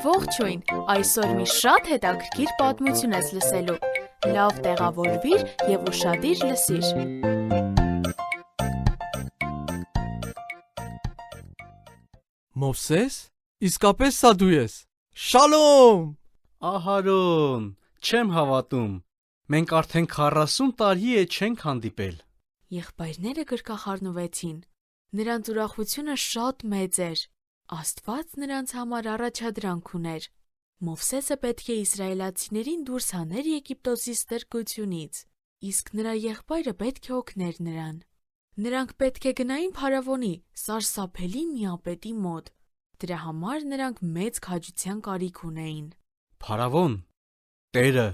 Ողջույն, այսօր մի շատ հետաքրքիր պատմություն ես լսելու, լավ տեղավորվիր և ուշադիր լսիր։ Մովսես, իսկապես սա դու ես, շալոմ։ Ահարոն, չեմ հավատում, մենք արդեն 40 տարի է չենք հանդիպել։ Եղբայրները գրկախառնվեցին, նրանց ուրախությունը շատ մեծ էր, Աստված նրանց համար առաջադրանք ուներ, Մովսեսը պետք է իսրայելացիներին դուրս հաներ Եգիպտոսի ստրկությունից, իսկ նրա եղբայրը պետք է օգներ նրան։ Նրանք պետք է գնային Փարավոնի սարսափելի միապետի մոտ, դրա համար նրանք մեծ քաջության կարիք ունեին։ Փարավոն, Տերը,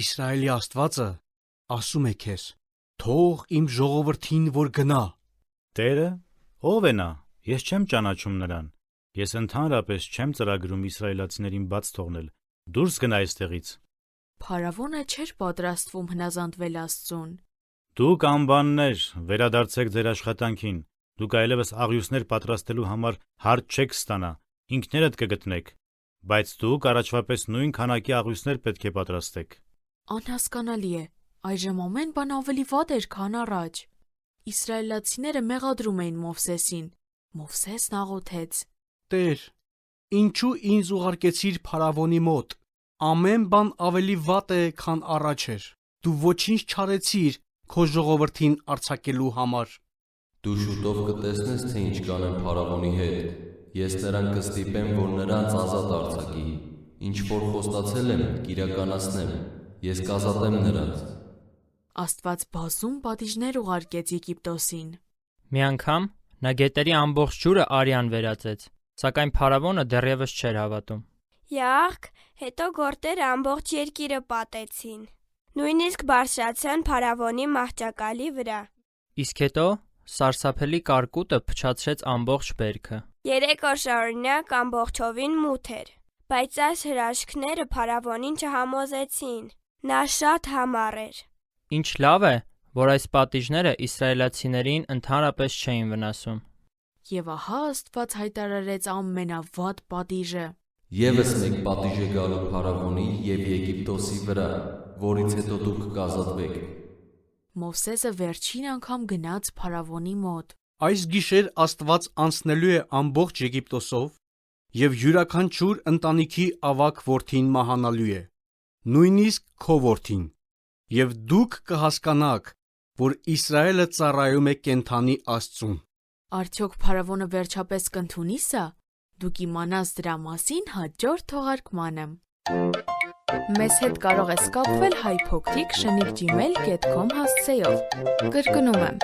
Իսրայելի Աստվածը, ասում է քեզ, թող իմ ժողովրդին որ գնա։ Տերը, ո՞վ է նա, ես չեմ ճանաչում նրան, ես ընդհանրապես չեմ ծրագրում իսրայելացիներին բաց թողնել, դուրս գնա այստեղից։ Փարավոնը չէր պատրաստվում հնազանդվել Աստծուն։ Դուք անբաններ, վերադարձեք ձեր աշխատանքին, դուք այլևս աղյուսներ պատրաստելու համար հարց չեք ստանա, ինքներդ կգտնեք, բայց դուք առաջվա պես նույն քանակի աղյուսներ պետք է պատրաստեք։ Անհասկանալի է, այժմ ամեն բան ավելի վատ էր, քան առաջ։ Իսրայելացիները մեղադրում էին Մովսեսին։ Մովսեսն աղոթեց. Տեր, ինչու ինձ ուղարկեցիր Փարավոնի մոտ։ Ամեն բան ավելի վատ է, քան առաջ էր։ Դու ոչինչ չարեցիր քո ժողովրդին արձակելու համար։ Դու շուտով կտեսնես, թե ինչ կանեմ Փարավոնի հետ։ Ես նրան կստիպեմ, որ նրանց ազատ արձակի։ Ինչ որ խոստացել եմ, կիրականացնեմ։ Ես կազատեմ նրանց։ Աստված բազում պատիժներ ուղարկեց Եգիպտոսին։ Մի անգամ նա գետերի ամբողջ ջուրը արյան վերածեց, սակայն Փարավոնը դեռևս չէր հավատում։ Յախք, հետո գորտերը ամբողջ երկիրը պատեցին։ Նույնիսկ բարձրացան Փարավոնի մահճակալի վրա։ Իսկ հետո սարսափելի կարկուտը փչացրեց ամբողջ բերքը։ 3 օր շարունակ ամբողջովին մութ էր, բայց այս հրաշքները Փարավոնին չհամոզեցին։ Նա շատ համառ էր։ Ինչ լավ է, որ այս պատիժները իսրայելացիներին ընդհանրապես չէին վնասում։ Եվ ահա Աստված հայտարարեց ամենավատ պատիժը։ Եվս մեկ պատիժ է գալու Փարավոնի և Եգիպտոսի վրա, որից հետո դուք կազատվեք։ Մովսեսը վերջին անգամ գնաց Փարավոնի մոտ։ Այս գիշեր Աստված անցնելու է ամբողջ Եգիպտոսով և յուրաքանչյուր ընտանիքի ավագ որդին մահանալու է, նույնիսկ քո որդին, և դուք կհասկանաք, որ Իսրայելը ծառայում է կենդանի Աստծուն։ Արդյոք Փարավոնը վերջապես կընդունի սա։ Դու կիմանաս դրա մասին հաջորդ թողարկմանը։ Մեզ հետ կարող ես կապվել hypocrite@gmail.com հասցեով։ Կրկնում եմ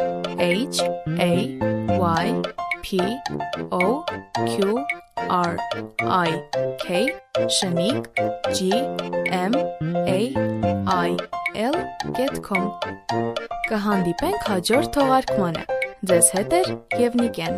HAYPOQRIK@gmail.com Կհանդիպենք հաջորդ թողարկմանը։ Ձեզ հետ է Եվնիկեն։